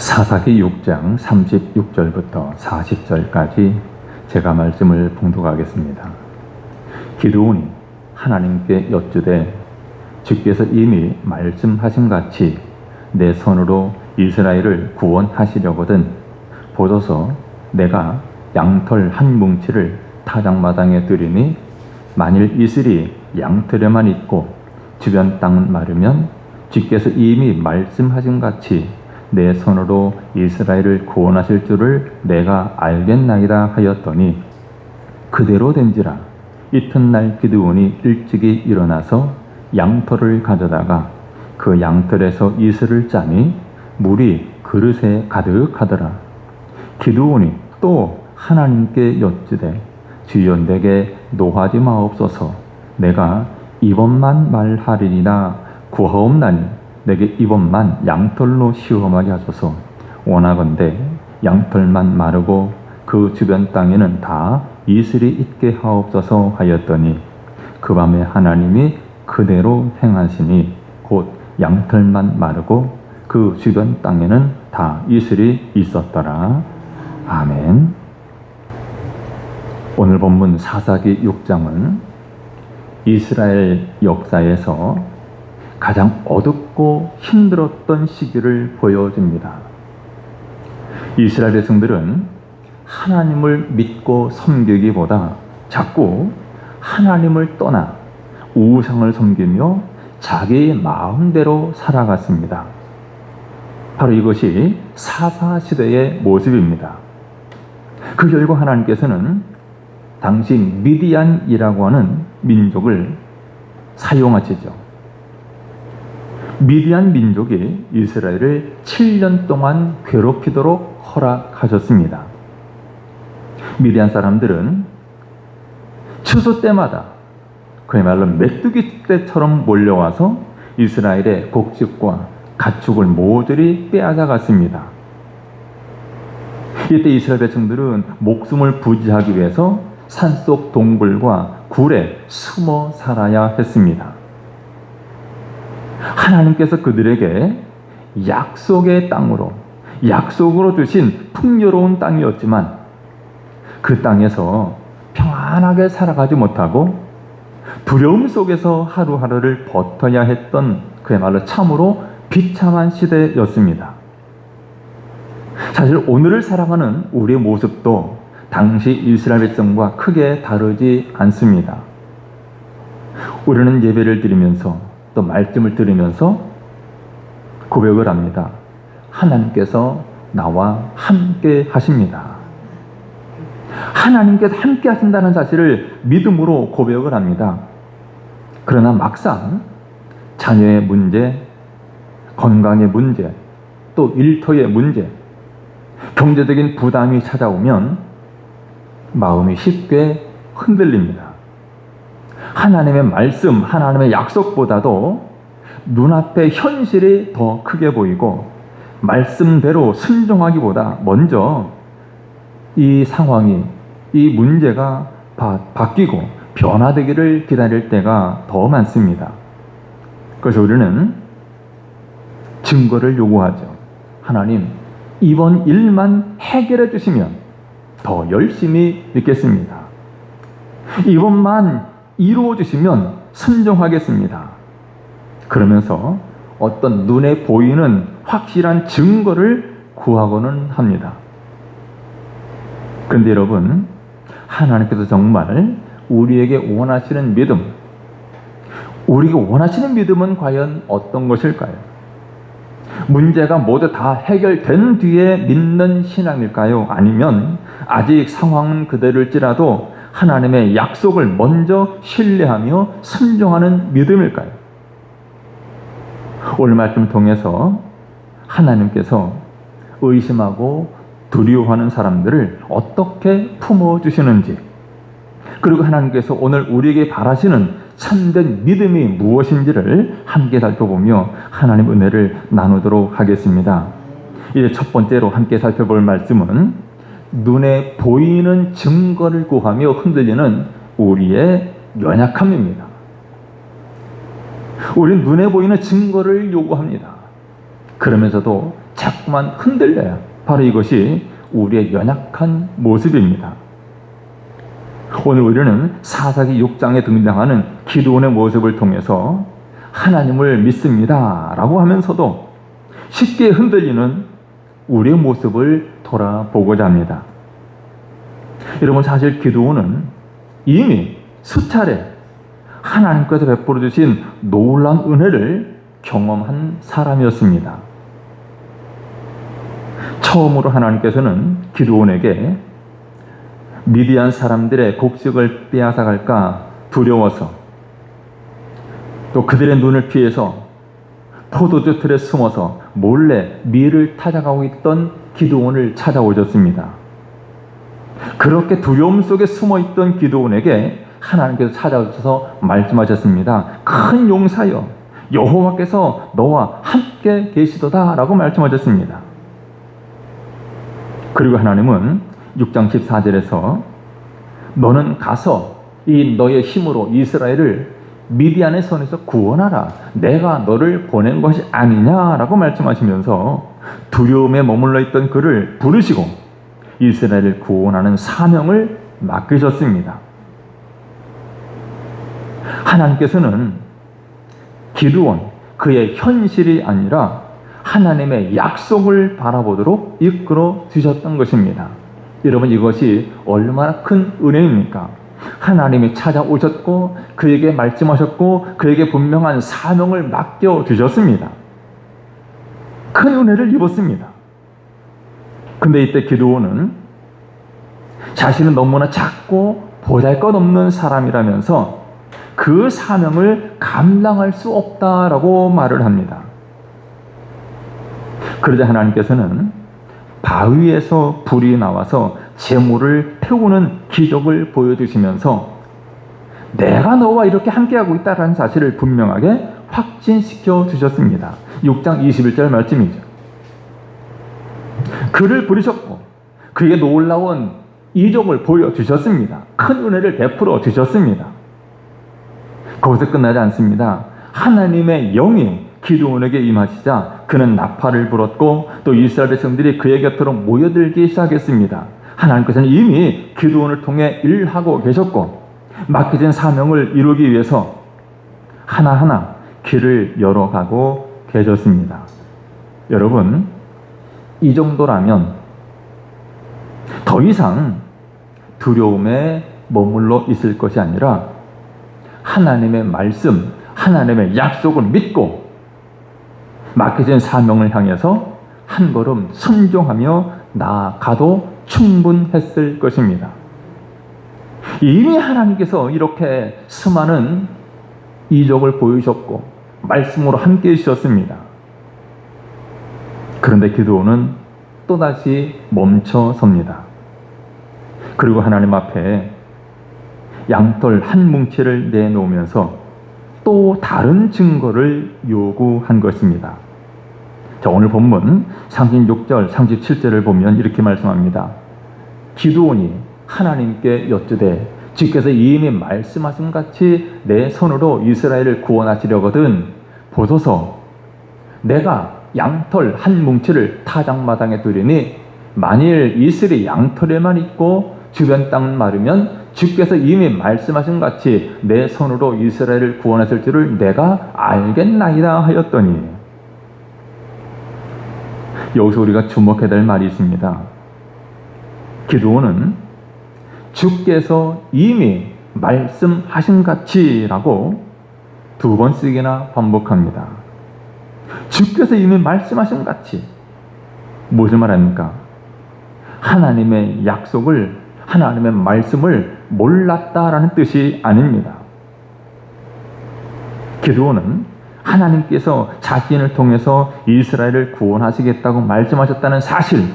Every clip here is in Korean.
사사기 6장 36절부터 40절까지 제가 말씀을 봉독하겠습니다. 기드온이 하나님께 여쭈되 주께서 이미 말씀하신 같이 내 손으로 이스라엘을 구원하시려거든 보소서 내가 양털 한 뭉치를 타작마당에 두리니 만일 이슬이 양털에만 있고 주변 땅은 마르면 주께서 이미 말씀하신 같이 내 손으로 이스라엘을 구원하실 줄을 내가 알겠나이다 하였더니 그대로 된지라. 이튿날 기드온이 일찍이 일어나서 양털을 가져다가 그 양털에서 이슬을 짜니 물이 그릇에 가득하더라. 기드온이 또 하나님께 여쭈되 주여 내게 노하지 마옵소서. 내가 이번만 말하리니나 구하옵나니 내게 이번만 양털로 시험하게 하소서. 원하건대 양털만 마르고 그 주변 땅에는 다 이슬이 있게 하옵소서 하였더니 그 밤에 하나님이 그대로 행하시니 곧 양털만 마르고 그 주변 땅에는 다 이슬이 있었더라. 아멘. 오늘 본문 사사기 6장은 이스라엘 역사에서 가장 어둡고 힘들었던 시기를 보여줍니다. 이스라엘 백성들은 하나님을 믿고 섬기기보다 자꾸 하나님을 떠나 우상을 섬기며 자기의 마음대로 살아갔습니다. 바로 이것이 사사시대의 모습입니다. 그 결과 하나님께서는 당시 미디안이라고 하는 민족을 사용하시죠. 미디안 민족이 이스라엘을 7년 동안 괴롭히도록 허락하셨습니다. 미디안 사람들은 추수 때마다 그야말로 메뚜기 떼처럼 몰려와서 이스라엘의 곡식과 가축을 모조리 빼앗아갔습니다. 이때 이스라엘 백성들은 목숨을 부지하기 위해서 산속 동굴과 굴에 숨어 살아야 했습니다. 하나님께서 그들에게 약속의 땅으로, 약속으로 주신 풍요로운 땅이었지만 그 땅에서 평안하게 살아가지 못하고 두려움 속에서 하루하루를 버텨야 했던 그야말로 참으로 비참한 시대였습니다. 사실 오늘을 살아가는 우리의 모습도 당시 이스라엘 백성과 크게 다르지 않습니다. 우리는 예배를 드리면서 또 말씀을 들으면서 고백을 합니다. 하나님께서 나와 함께 하십니다. 하나님께서 함께 하신다는 사실을 믿음으로 고백을 합니다. 그러나 막상 자녀의 문제, 건강의 문제, 또 일터의 문제, 경제적인 부담이 찾아오면 마음이 쉽게 흔들립니다. 하나님의 말씀, 하나님의 약속보다도 눈앞의 현실이 더 크게 보이고 말씀대로 순종하기보다 먼저 이 상황이, 이 문제가 바뀌고 변화되기를 기다릴 때가 더 많습니다. 그래서 우리는 증거를 요구하죠. 하나님, 이번 일만 해결해 주시면 더 열심히 믿겠습니다. 이번만 이루어 주시면 순종하겠습니다. 그러면서 어떤 눈에 보이는 확실한 증거를 구하고는 합니다. 그런데 여러분, 하나님께서 정말 우리에게 원하시는 믿음, 우리가 원하시는 믿음은 과연 어떤 것일까요? 문제가 모두 다 해결된 뒤에 믿는 신앙일까요? 아니면 아직 상황은 그대로일지라도 하나님의 약속을 먼저 신뢰하며 순종하는 믿음일까요? 오늘 말씀을 통해서 하나님께서 의심하고 두려워하는 사람들을 어떻게 품어주시는지, 그리고 하나님께서 오늘 우리에게 바라시는 참된 믿음이 무엇인지를 함께 살펴보며 하나님 은혜를 나누도록 하겠습니다. 이제 첫 번째로 함께 살펴볼 말씀은 눈에 보이는 증거를 구하며 흔들리는 우리의 연약함입니다. 우리는 눈에 보이는 증거를 요구합니다. 그러면서도 자꾸만 흔들려요. 바로 이것이 우리의 연약한 모습입니다. 오늘 우리는 사사기 6장에 등장하는 기드온의 모습을 통해서 하나님을 믿습니다 라고 하면서도 쉽게 흔들리는 우리의 모습을 돌아보고자 합니다. 여러분, 사실 기드온은 이미 수차례 하나님께서 베풀어 주신 놀라운 은혜를 경험한 사람이었습니다. 처음으로 하나님께서는 기드온에게 미디안 사람들의 곡식을 빼앗아갈까 두려워서, 또 그들의 눈을 피해서 포도주 틀에 숨어서 몰래 밀을 타작하고 있던 기드온을 찾아오셨습니다. 그렇게 두려움 속에 숨어있던 기드온에게 하나님께서 찾아오셔서 말씀하셨습니다. 큰 용사여, 여호와께서 너와 함께 계시도다 라고 말씀하셨습니다. 그리고 하나님은 6장 14절에서 너는 가서 이 너의 힘으로 이스라엘을 미디안의 손에서 구원하라, 내가 너를 보낸 것이 아니냐라고 말씀하시면서 두려움에 머물러 있던 그를 부르시고 이스라엘을 구원하는 사명을 맡기셨습니다. 하나님께서는 기드온, 그의 현실이 아니라 하나님의 약속을 바라보도록 이끌어 주셨던 것입니다. 여러분, 이것이 얼마나 큰 은혜입니까? 하나님이 찾아오셨고 그에게 말씀하셨고 그에게 분명한 사명을 맡겨주셨습니다. 큰 은혜를 입었습니다. 근데 이때 기드온은 자신은 너무나 작고 보잘것없는 사람이라면서 그 사명을 감당할 수 없다라고 말을 합니다. 그러자 하나님께서는 바위에서 불이 나와서 재물을 태우는 기적을 보여주시면서 내가 너와 이렇게 함께하고 있다는 사실을 분명하게 확진시켜 주셨습니다. 6장 21절 말씀이죠. 그를 부르셨고 그에게 놀라운 이적을 보여주셨습니다. 큰 은혜를 베풀어 주셨습니다. 거기서 끝나지 않습니다. 하나님의 영이 기드온에게 임하시자 그는 나팔을 불었고 또 이스라엘 백성들이 그의 곁으로 모여들기 시작했습니다. 하나님께서는 이미 기드온을 통해 일하고 계셨고 맡겨진 사명을 이루기 위해서 하나하나 길을 열어가고 계셨습니다. 여러분, 이 정도라면 더 이상 두려움에 머물러 있을 것이 아니라 하나님의 말씀, 하나님의 약속을 믿고 맡겨진 사명을 향해서 한 걸음 순종하며 나아가도 충분했을 것입니다. 이미 하나님께서 이렇게 수많은 이적을 보이셨고 말씀으로 함께 해주셨습니다. 그런데 기드온은 또다시 멈춰섭니다. 그리고 하나님 앞에 양털 한 뭉치를 내놓으면서 또 다른 증거를 요구한 것입니다. 자, 오늘 본문 36절, 37절을 보면 이렇게 말씀합니다. 기드온이 하나님께 여쭈되 주께서 이미 말씀하신 같이 내 손으로 이스라엘을 구원하시려거든 보소서, 내가 양털 한 뭉치를 타작마당에 두리니 만일 이슬이 양털에만 있고 주변 땅은 마르면 주께서 이미 말씀하신 같이 내 손으로 이스라엘을 구원하실 줄을 내가 알겠나이다 하였더니, 여기서 우리가 주목해야 될 말이 있습니다. 기드온은 주께서 이미 말씀하신 같이라고 두 번씩이나 반복합니다. 주께서 이미 말씀하신 같이, 무엇을 말합니까? 하나님의 약속을, 하나님의 말씀을 몰랐다라는 뜻이 아닙니다. 기드온은 하나님께서 자신을 통해서 이스라엘을 구원하시겠다고 말씀하셨다는 사실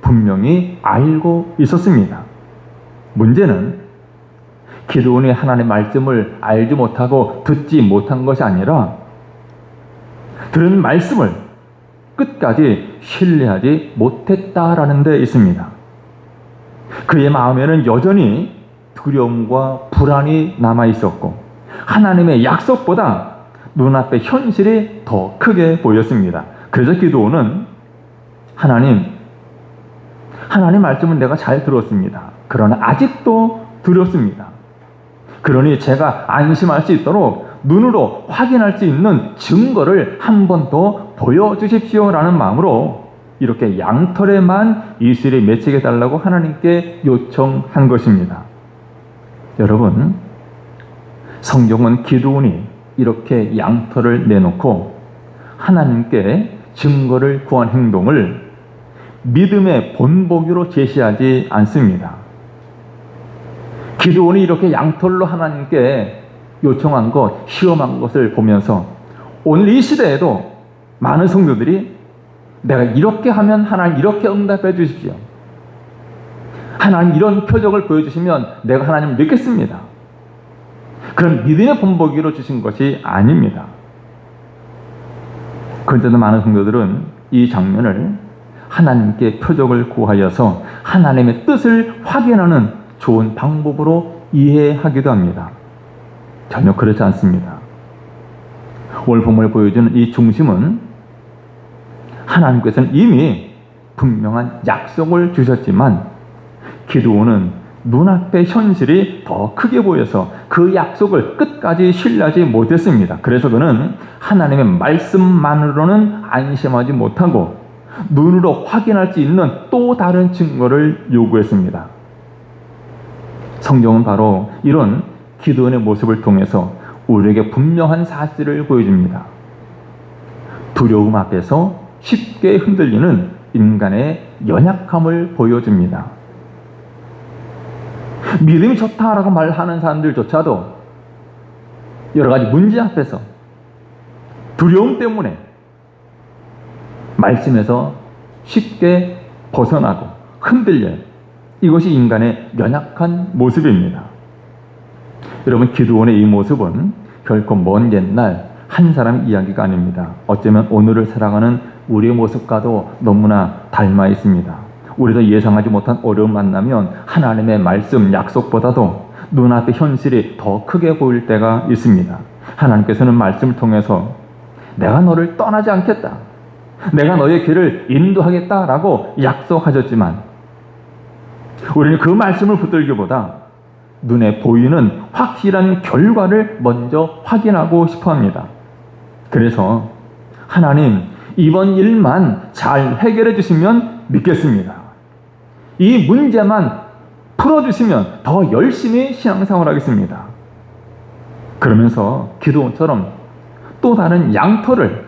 분명히 알고 있었습니다. 문제는 기드온이 하나님의 말씀을 알지 못하고 듣지 못한 것이 아니라 들은 말씀을 끝까지 신뢰하지 못했다라는 데 있습니다. 그의 마음에는 여전히 두려움과 불안이 남아있었고 하나님의 약속보다 눈앞의 현실이 더 크게 보였습니다. 그래서 기드온은 하나님 말씀은 내가 잘 들었습니다. 그러나 아직도 두렵습니다. 그러니 제가 안심할 수 있도록 눈으로 확인할 수 있는 증거를 한 번 더 보여주십시오라는 마음으로 이렇게 양털에만 이슬이 맺히게 달라고 하나님께 요청한 것입니다. 여러분, 성경은 기드온이 이렇게 양털을 내놓고 하나님께 증거를 구한 행동을 믿음의 본보기로 제시하지 않습니다. 기드온이 이렇게 양털로 하나님께 요청한 것, 시험한 것을 보면서 오늘 이 시대에도 많은 성도들이 내가 이렇게 하면 하나님 이렇게 응답해 주십시오. 하나님 이런 표적을 보여주시면 내가 하나님을 믿겠습니다. 그런 믿음의 본보기로 주신 것이 아닙니다. 그런데도 많은 성도들은 이 장면을 하나님께 표적을 구하여서 하나님의 뜻을 확인하는 좋은 방법으로 이해하기도 합니다. 전혀 그렇지 않습니다. 오늘 본문을 보여주는 이 중심은 하나님께서는 이미 분명한 약속을 주셨지만 기드온은 눈앞의 현실이 더 크게 보여서 그 약속을 끝까지 신뢰하지 못했습니다. 그래서 그는 하나님의 말씀만으로는 안심하지 못하고 눈으로 확인할 수 있는 또 다른 증거를 요구했습니다. 성경은 바로 이런 기드온의 모습을 통해서 우리에게 분명한 사실을 보여줍니다. 두려움 앞에서 쉽게 흔들리는 인간의 연약함을 보여줍니다. 믿음이 좋다라고 말하는 사람들조차도 여러 가지 문제 앞에서 두려움 때문에 말씀에서 쉽게 벗어나고 흔들려요. 이것이 인간의 연약한 모습입니다. 여러분, 기드온의 이 모습은 결코 먼 옛날 한 사람 이야기가 아닙니다. 어쩌면 오늘을 살아가는 우리의 모습과도 너무나 닮아 있습니다. 우리도 예상하지 못한 어려움 만나면 하나님의 말씀, 약속보다도 눈앞의 현실이 더 크게 보일 때가 있습니다. 하나님께서는 말씀을 통해서 내가 너를 떠나지 않겠다, 내가 너의 길을 인도하겠다라고 약속하셨지만 우리는 그 말씀을 붙들기보다 눈에 보이는 확실한 결과를 먼저 확인하고 싶어합니다. 그래서 하나님, 이번 일만 잘 해결해 주시면 믿겠습니다. 이 문제만 풀어주시면 더 열심히 신앙생활 하겠습니다. 그러면서 기드온처럼 또 다른 양털을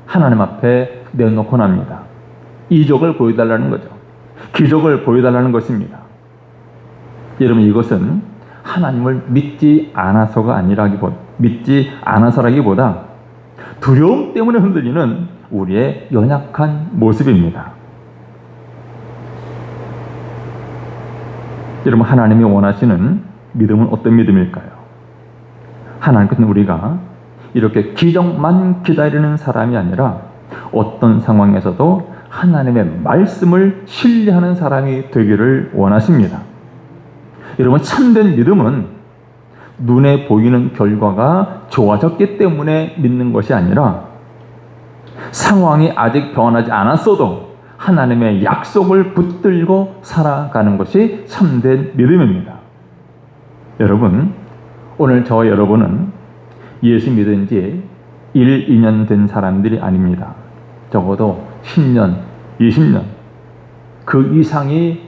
하나님 앞에 내놓곤 합니다. 이적을 보여달라는 거죠. 기적을 보여달라는 것입니다. 여러분, 이것은 하나님을 믿지 않아서라기보다 두려움 때문에 흔들리는 우리의 연약한 모습입니다. 여러분, 하나님이 원하시는 믿음은 어떤 믿음일까요? 하나님께서는 우리가 이렇게 기적만 기다리는 사람이 아니라 어떤 상황에서도 하나님의 말씀을 신뢰하는 사람이 되기를 원하십니다. 여러분, 참된 믿음은 눈에 보이는 결과가 좋아졌기 때문에 믿는 것이 아니라 상황이 아직 변하지 않았어도 하나님의 약속을 붙들고 살아가는 것이 참된 믿음입니다. 여러분, 오늘 저와 여러분은 예수 믿은 지 1, 2년 된 사람들이 아닙니다. 적어도 10년, 20년 그 이상이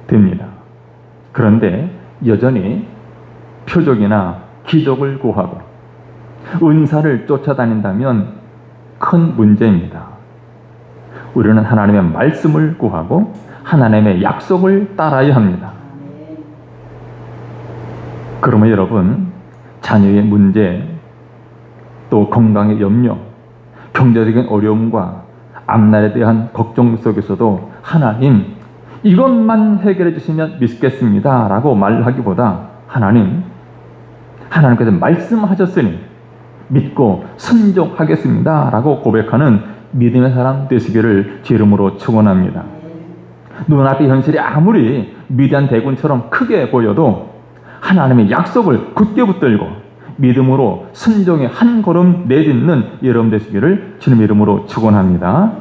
됩니다. 그런데 여전히 표적이나 기적을 구하고 은사를 쫓아다닌다면 큰 문제입니다. 우리는 하나님의 말씀을 구하고 하나님의 약속을 따라야 합니다. 그러면 여러분, 자녀의 문제, 또 건강의 염려, 경제적인 어려움과 앞날에 대한 걱정 속에서도 하나님, 이것만 해결해 주시면 믿겠습니다 라고 말하기보다 하나님께서 말씀하셨으니 믿고 순종하겠습니다 라고 고백하는 믿음의 사람 되시기를 주 이름으로 축원합니다. 눈앞의 현실이 아무리 미디안 대군처럼 크게 보여도 하나님의 약속을 굳게 붙들고 믿음으로 순종의 한 걸음 내딛는 여러분 되시기를 주님의 이름으로 축원합니다.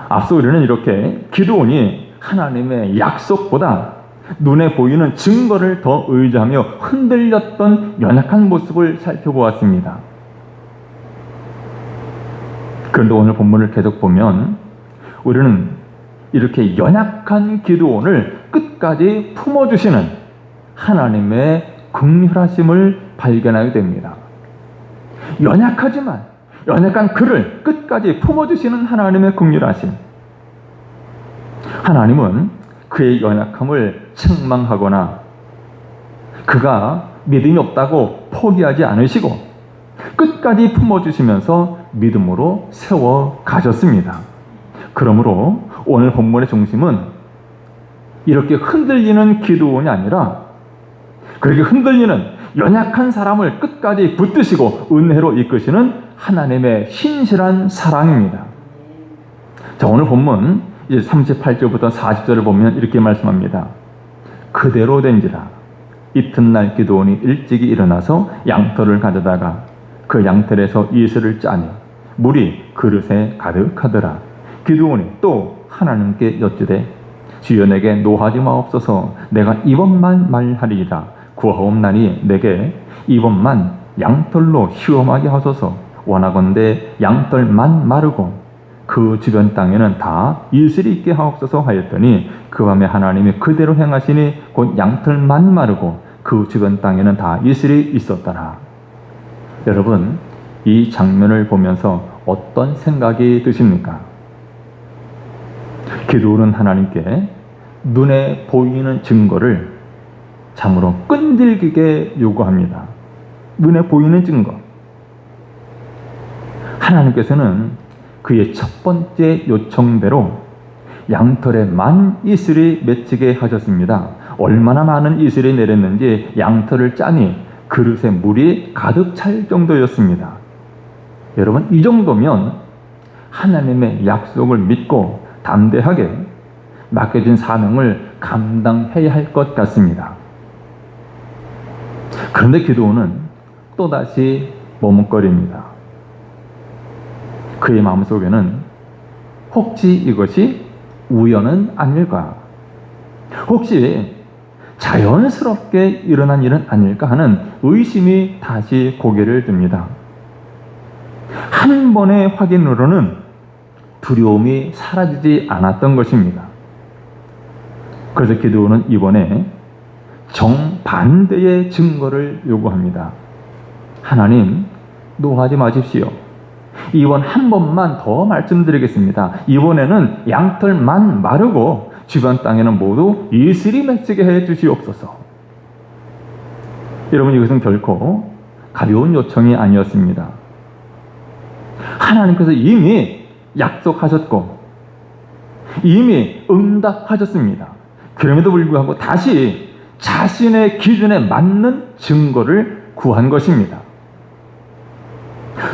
앞서 우리는 이렇게 기드온이 하나님의 약속보다 눈에 보이는 증거를 더 의지하며 흔들렸던 연약한 모습을 살펴보았습니다. 그런데 오늘 본문을 계속 보면 우리는 이렇게 연약한 기드온을 끝까지 품어주시는 하나님의 긍휼하심을 발견하게 됩니다. 연약하지만 연약한 그를 끝까지 품어주시는 하나님의 긍휼하심. 하나님은 그의 연약함을 책망하거나 그가 믿음이 없다고 포기하지 않으시고 끝까지 품어주시면서 믿음으로 세워가셨습니다. 그러므로 오늘 본문의 중심은 이렇게 흔들리는 기드온이 아니라 그렇게 흔들리는 연약한 사람을 끝까지 붙드시고 은혜로 이끄시는 하나님의 신실한 사랑입니다. 자, 오늘 본문 이제 38절부터 40절을 보면 이렇게 말씀합니다. 그대로 된지라 이튿날 기드온이 일찍이 일어나서 양털을 가져다가 그 양털에서 이슬을 짜니 물이 그릇에 가득하더라. 기드온이 또 하나님께 여쭈되 주여 내게 노하지 마옵소서. 내가 이번만 말하리이다. 구하옵나니 내게 이번만 양털로 시험하게 하소서. 원하건대 양털만 마르고 그 주변 땅에는 다 이슬이 있게 하옵소서 하였더니 그 밤에 하나님이 그대로 행하시니 곧 양털만 마르고 그 주변 땅에는 다 이슬이 있었더라. 여러분, 이 장면을 보면서 어떤 생각이 드십니까? 기드온은 하나님께 눈에 보이는 증거를 참으로 끈질기게 요구합니다. 눈에 보이는 증거. 하나님께서는 그의 첫 번째 요청대로 양털에 만 이슬이 맺히게 하셨습니다. 얼마나 많은 이슬이 내렸는지 양털을 짜니 그릇에 물이 가득 찰 정도였습니다. 여러분, 이 정도면 하나님의 약속을 믿고 담대하게 맡겨진 사명을 감당해야 할 것 같습니다. 그런데 기드온은 또다시 머뭇거립니다. 그의 마음속에는 혹시 이것이 우연은 아닐까? 혹시 자연스럽게 일어난 일은 아닐까 하는 의심이 다시 고개를 듭니다. 한 번의 확인으로는 두려움이 사라지지 않았던 것입니다. 그래서 기드온은 이번에 정반대의 증거를 요구합니다. 하나님, 노하지 마십시오. 이번 한 번만 더 말씀드리겠습니다. 이번에는 양털만 마르고 주변 땅에는 모두 이슬이 맺히게 해 주시옵소서. 여러분, 이것은 결코 가벼운 요청이 아니었습니다. 하나님께서 이미 약속하셨고 이미 응답하셨습니다. 그럼에도 불구하고 다시 자신의 기준에 맞는 증거를 구한 것입니다.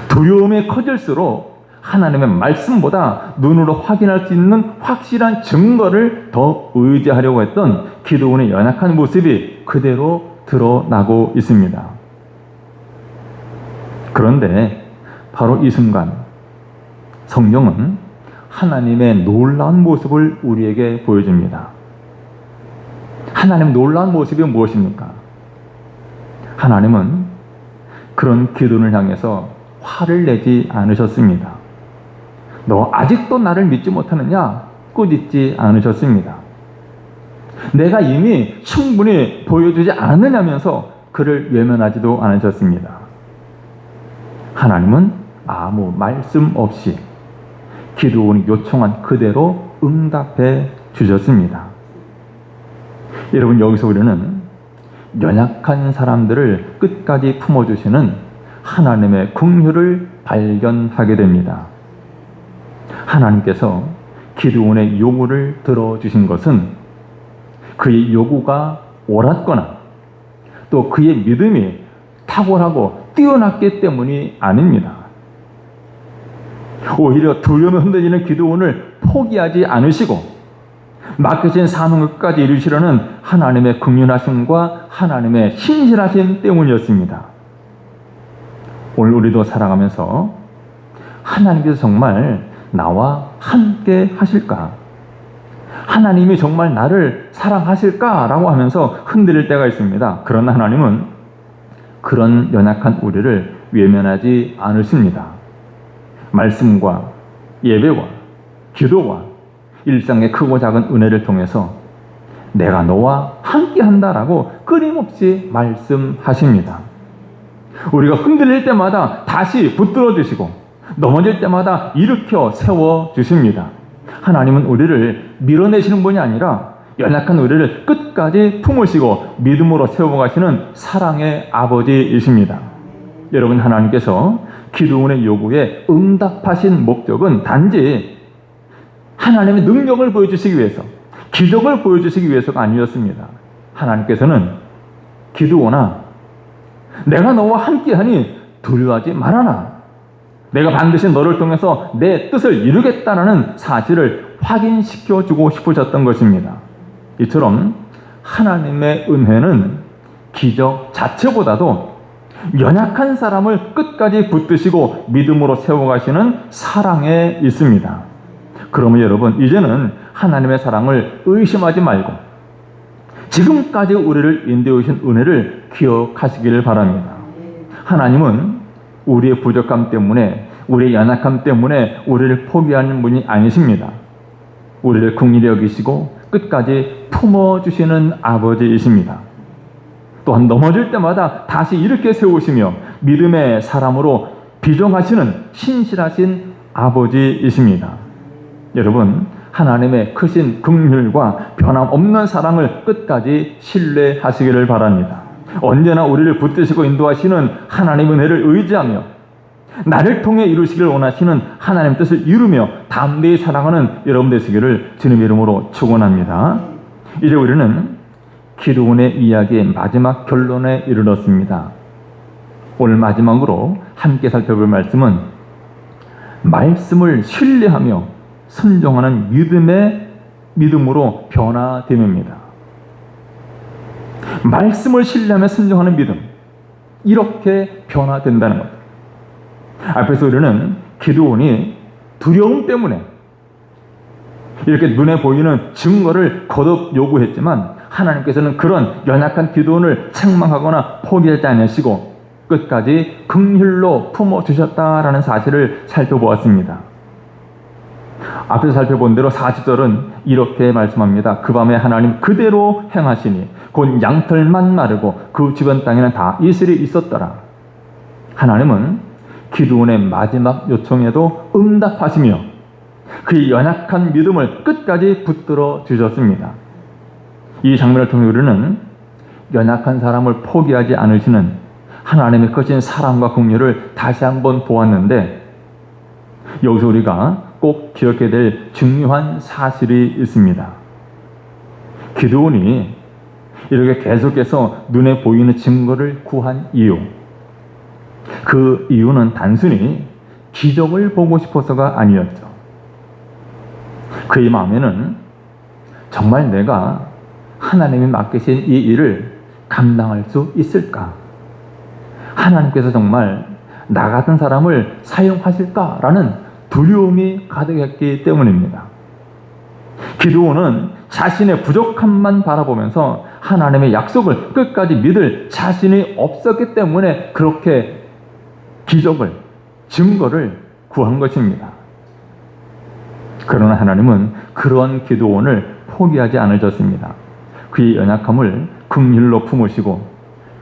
두려움이 커질수록 하나님의 말씀보다 눈으로 확인할 수 있는 확실한 증거를 더 의지하려고 했던 기드온의 연약한 모습이 그대로 드러나고 있습니다. 그런데 바로 이 순간 성경은 하나님의 놀라운 모습을 우리에게 보여줍니다. 하나님의 놀라운 모습이 무엇입니까? 하나님은 그런 기드온을 향해서 화를 내지 않으셨습니다. 너 아직도 나를 믿지 못하느냐? 꾸짖지 않으셨습니다. 내가 이미 충분히 보여주지 않느냐면서 그를 외면하지도 않으셨습니다. 하나님은 아무 말씀 없이 기드온이 요청한 그대로 응답해 주셨습니다. 여러분, 여기서 우리는 연약한 사람들을 끝까지 품어주시는 하나님의 긍휼을 발견하게 됩니다. 하나님께서 기드온의 요구를 들어주신 것은 그의 요구가 옳았거나 또 그의 믿음이 탁월하고 뛰어났기 때문이 아닙니다. 오히려 두려움에 흔들리는 기드온을 포기하지 않으시고 맡겨진 사명을 끝까지 이루시려는 하나님의 긍휼하심과 하나님의 신실하심 때문이었습니다. 오늘 우리도 살아가면서 하나님께서 정말 나와 함께 하실까? 하나님이 정말 나를 사랑하실까라고 하면서 흔들릴 때가 있습니다. 그러나 하나님은 그런 연약한 우리를 외면하지 않으십니다. 말씀과 예배와 기도와 일상의 크고 작은 은혜를 통해서 내가 너와 함께 한다라고 끊임없이 말씀하십니다. 우리가 흔들릴 때마다 다시 붙들어 주시고 넘어질 때마다 일으켜 세워 주십니다. 하나님은 우리를 밀어내시는 분이 아니라 연약한 우리를 끝까지 품으시고 믿음으로 세워가시는 사랑의 아버지이십니다. 여러분, 하나님께서 기드온의 요구에 응답하신 목적은 단지 하나님의 능력을 보여주시기 위해서, 기적을 보여주시기 위해서가 아니었습니다. 하나님께서는 기드온아, 내가 너와 함께하니 두려워하지 말아라. 내가 반드시 너를 통해서 내 뜻을 이루겠다라는 사실을 확인시켜주고 싶으셨던 것입니다. 이처럼 하나님의 은혜는 기적 자체보다도 연약한 사람을 끝까지 붙드시고 믿음으로 세워가시는 사랑에 있습니다. 그러면 여러분, 이제는 하나님의 사랑을 의심하지 말고 지금까지 우리를 인도해 오신 은혜를 기억하시기를 바랍니다. 하나님은 우리의 부족함 때문에, 우리의 연약함 때문에 우리를 포기하는 분이 아니십니다. 우리를 긍휼히 여기시고 끝까지 품어주시는 아버지이십니다. 또한 넘어질 때마다 다시 일으켜 세우시며 믿음의 사람으로 비정하시는 신실하신 아버지이십니다. 여러분, 하나님의 크신 긍휼과 변함없는 사랑을 끝까지 신뢰하시기를 바랍니다. 언제나 우리를 붙드시고 인도하시는 하나님의 은혜를 의지하며 나를 통해 이루시길 원하시는 하나님 뜻을 이루며 담대히 사랑하는 여러분 되시기를 주님의 이름으로 축원합니다. 이제 우리는 기드온의 이야기의 마지막 결론에 이르렀습니다. 오늘 마지막으로 함께 살펴볼 말씀은 말씀을 신뢰하며 순종하는 믿음으로 변화됨입니다. 말씀을 신뢰하며 순종하는 믿음, 이렇게 변화된다는 것. 앞에서 우리는 기드온이 두려움 때문에 이렇게 눈에 보이는 증거를 거듭 요구했지만 하나님께서는 그런 연약한 기드온을 책망하거나 포기하지 않으시고 끝까지 긍휼로 품어주셨다라는 사실을 살펴보았습니다. 앞에서 살펴본 대로 40절은 이렇게 말씀합니다. 그 밤에 하나님 그대로 행하시니 곧 양털만 마르고 그 주변 땅에는 다 이슬이 있었더라. 하나님은 기드온의 마지막 요청에도 응답하시며 그의 연약한 믿음을 끝까지 붙들어 주셨습니다. 이 장면을 통해 우리는 연약한 사람을 포기하지 않으시는 하나님의 크신 사랑과 긍휼을 다시 한번 보았는데, 여기서 우리가 꼭 기억해야 될 중요한 사실이 있습니다. 기드온이 이렇게 계속해서 눈에 보이는 증거를 구한 이유, 그 이유는 단순히 기적을 보고 싶어서가 아니었죠. 그의 마음에는 정말 내가 하나님이 맡기신 이 일을 감당할 수 있을까? 하나님께서 정말 나 같은 사람을 사용하실까라는 두려움이 가득했기 때문입니다. 기드온은 자신의 부족함만 바라보면서 하나님의 약속을 끝까지 믿을 자신이 없었기 때문에 그렇게 기적을, 증거를 구한 것입니다. 그러나 하나님은 그런 기드온을 포기하지 않으셨습니다. 그의 연약함을 긍휼로 품으시고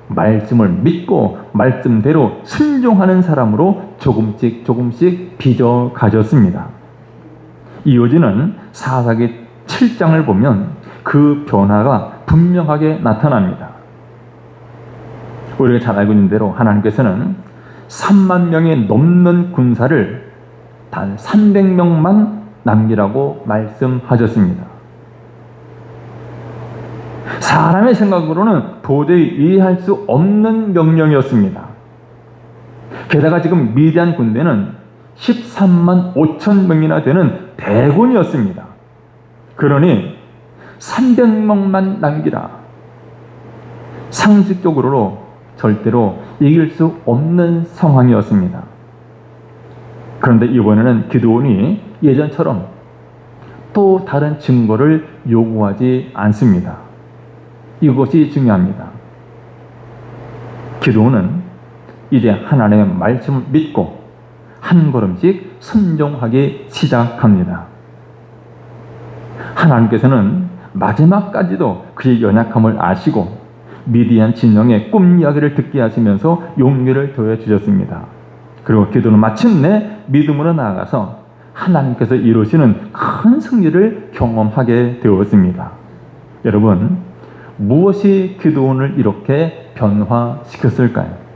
말씀을 믿고 말씀대로 순종하는 사람으로 조금씩 빚어 가셨습니다. 이어지는 사사기 7장을 보면 그 변화가 분명하게 나타납니다. 우리가 잘 알고 있는 대로 하나님께서는 3만 명이 넘는 군사를 단 300명만 남기라고 말씀하셨습니다. 사람의 생각으로는 도저히 이해할 수 없는 명령이었습니다. 게다가 지금 미디안 군대는 13만 5천 명이나 되는 대군이었습니다. 그러니 300명만 남기라. 상식적으로 절대로 이길 수 없는 상황이었습니다. 그런데 이번에는 기드온이 예전처럼 또 다른 증거를 요구하지 않습니다. 이것이 중요합니다. 기드온은 이제 하나님의 말씀을 믿고 한 걸음씩 순종하기 시작합니다. 하나님께서는 마지막까지도 그의 연약함을 아시고 미디안 진영의 꿈 이야기를 듣게 하시면서 용기를 더해 주셨습니다. 그리고 기드온은 마침내 믿음으로 나아가서 하나님께서 이루시는 큰 승리를 경험하게 되었습니다. 여러분, 무엇이 기드온을 이렇게 변화시켰을까요?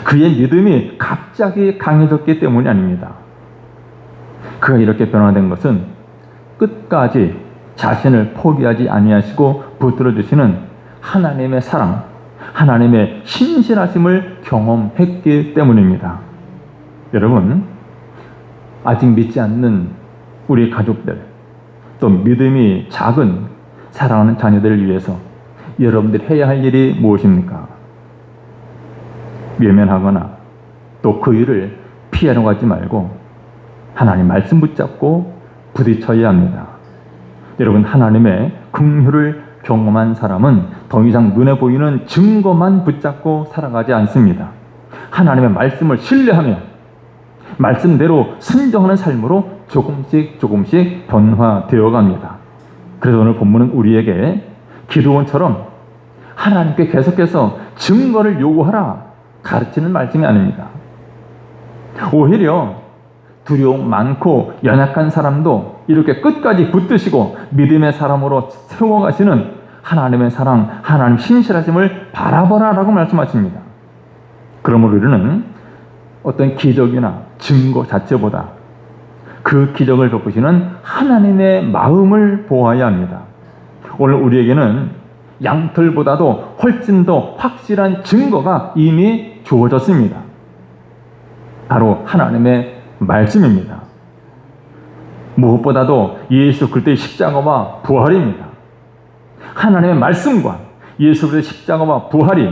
그의 믿음이 갑자기 강해졌기 때문이 아닙니다. 그가 이렇게 변화된 것은 끝까지 자신을 포기하지 아니하시고 붙들어 주시는 하나님의 사랑, 하나님의 신실하심을 경험했기 때문입니다. 여러분, 아직 믿지 않는 우리 가족들, 또 믿음이 작은 사랑하는 자녀들을 위해서 여러분들이 해야 할 일이 무엇입니까? 외면하거나 또 그 일을 피하려고 하지 말고 하나님 말씀 붙잡고 부딪혀야 합니다. 여러분, 하나님의 긍휼을 경험한 사람은 더 이상 눈에 보이는 증거만 붙잡고 살아가지 않습니다. 하나님의 말씀을 신뢰하며 말씀대로 순종하는 삶으로 조금씩 변화되어 갑니다. 그래서 오늘 본문은 우리에게 기드온처럼 하나님께 계속해서 증거를 요구하라 가르치는 말씀이 아닙니다. 오히려 두려움 많고 연약한 사람도 이렇게 끝까지 붙드시고 믿음의 사람으로 세워가시는 하나님의 사랑, 하나님 신실하심을 바라보라라고 말씀하십니다. 그러므로 우리는 어떤 기적이나 증거 자체보다 그 기적을 베푸시는 하나님의 마음을 보아야 합니다. 오늘 우리에게는 양털보다도 훨씬 더 확실한 증거가 이미 주어졌습니다. 바로 하나님의 말씀입니다. 무엇보다도 예수 그리스도의 십자가와 부활입니다. 하나님의 말씀과 예수 그리스도의 십자가와 부활이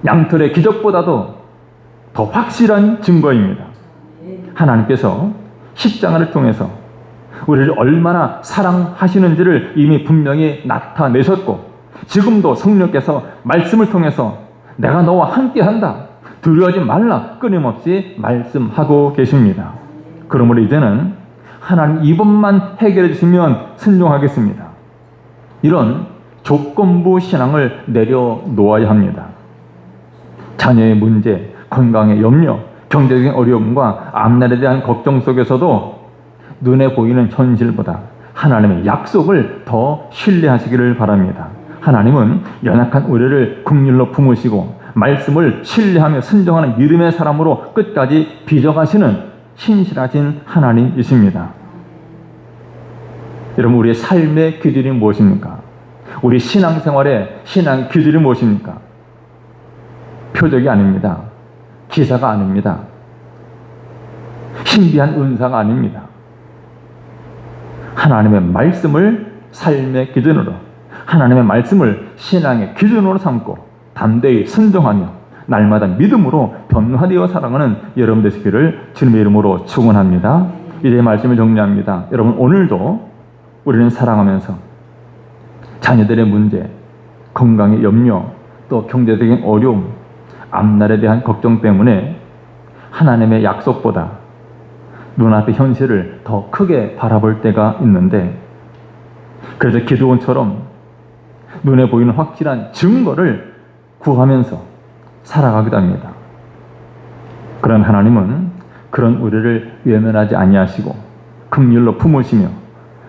양털의 기적보다도 더 확실한 증거입니다. 하나님께서 십자가를 통해서 우리를 얼마나 사랑하시는지를 이미 분명히 나타내셨고 지금도 성령께서 말씀을 통해서 내가 너와 함께한다, 두려워하지 말라 끊임없이 말씀하고 계십니다. 그러므로 이제는 하나님 이번만 해결해 주시면 순종하겠습니다. 이런 조건부 신앙을 내려놓아야 합니다. 자녀의 문제, 건강의 염려, 경제적인 어려움과 앞날에 대한 걱정 속에서도 눈에 보이는 현실보다 하나님의 약속을 더 신뢰하시기를 바랍니다. 하나님은 연약한 우리를 긍휼로 품으시고 말씀을 신뢰하며 순종하는 믿음의 사람으로 끝까지 빚어가시는 신실하신 하나님이십니다. 여러분, 우리의 삶의 기준이 무엇입니까? 우리 신앙생활의 신앙 기준이 무엇입니까? 표적이 아닙니다. 기사가 아닙니다. 신비한 은사가 아닙니다. 하나님의 말씀을 삶의 기준으로, 하나님의 말씀을 신앙의 기준으로 삼고 담대히 순종하며 날마다 믿음으로 변화되어 살아가는 여러분 되시기를 주님의 이름으로 축원합니다. 이제 말씀을 정리합니다. 여러분, 오늘도 우리는 살아가면서 자녀들의 문제, 건강의 염려, 또 경제적인 어려움, 앞날에 대한 걱정 때문에 하나님의 약속보다 눈앞의 현실을 더 크게 바라볼 때가 있는데, 그래서 기드온처럼 눈에 보이는 확실한 증거를 구하면서 살아가기도 합니다. 그런 하나님은 그런 우리를 외면하지 아니하시고 긍휼로 품으시며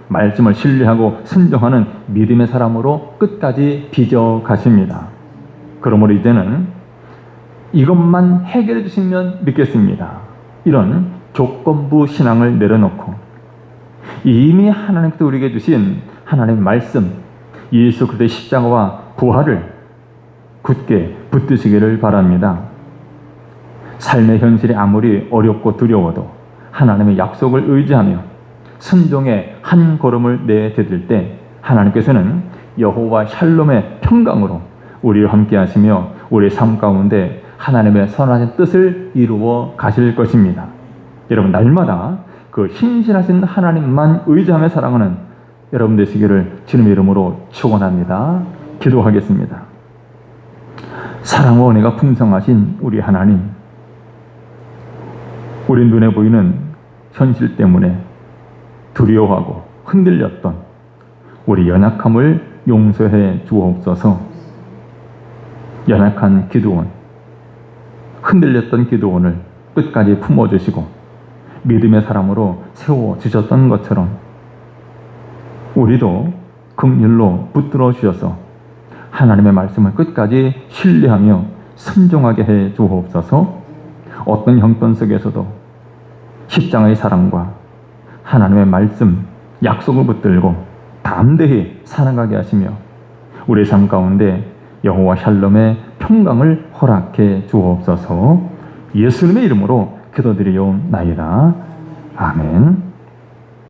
말씀을 신뢰하고 순종하는 믿음의 사람으로 끝까지 빚어 가십니다. 그러므로 이제는 이것만 해결해 주시면 믿겠습니다. 이런 조건부 신앙을 내려놓고 이미 하나님께서 우리에게 주신 하나님의 말씀, 예수 그리스도의 십자가와 부활을 굳게 붙드시기를 바랍니다. 삶의 현실이 아무리 어렵고 두려워도 하나님의 약속을 의지하며 순종의 한 걸음을 내디딜 때 하나님께서는 여호와 샬롬의 평강으로 우리와 함께 하시며 우리의 삶 가운데 하나님의 선하신 뜻을 이루어 가실 것입니다. 여러분, 날마다 그 신실하신 하나님만 의지하며 살아가는 여러분 되시기를 주님의 이름으로 축원합니다. 기도하겠습니다. 사랑과 은혜가 풍성하신 우리 하나님, 우리 눈에 보이는 현실 때문에 두려워하고 흔들렸던 우리 연약함을 용서해 주옵소서. 연약한 기드온, 흔들렸던 기드온을 끝까지 품어주시고 믿음의 사람으로 세워주셨던 것처럼 우리도 긍휼로 붙들어 주셔서 하나님의 말씀을 끝까지 신뢰하며 순종하게 해 주옵소서. 어떤 형편 속에서도 십자가의 사랑과 하나님의 말씀, 약속을 붙들고 담대히 살아가게 하시며 우리의 삶 가운데 여호와 샬롬의 평강을 허락해 주옵소서. 예수님의 이름으로 기도드리옵나이다. 아멘.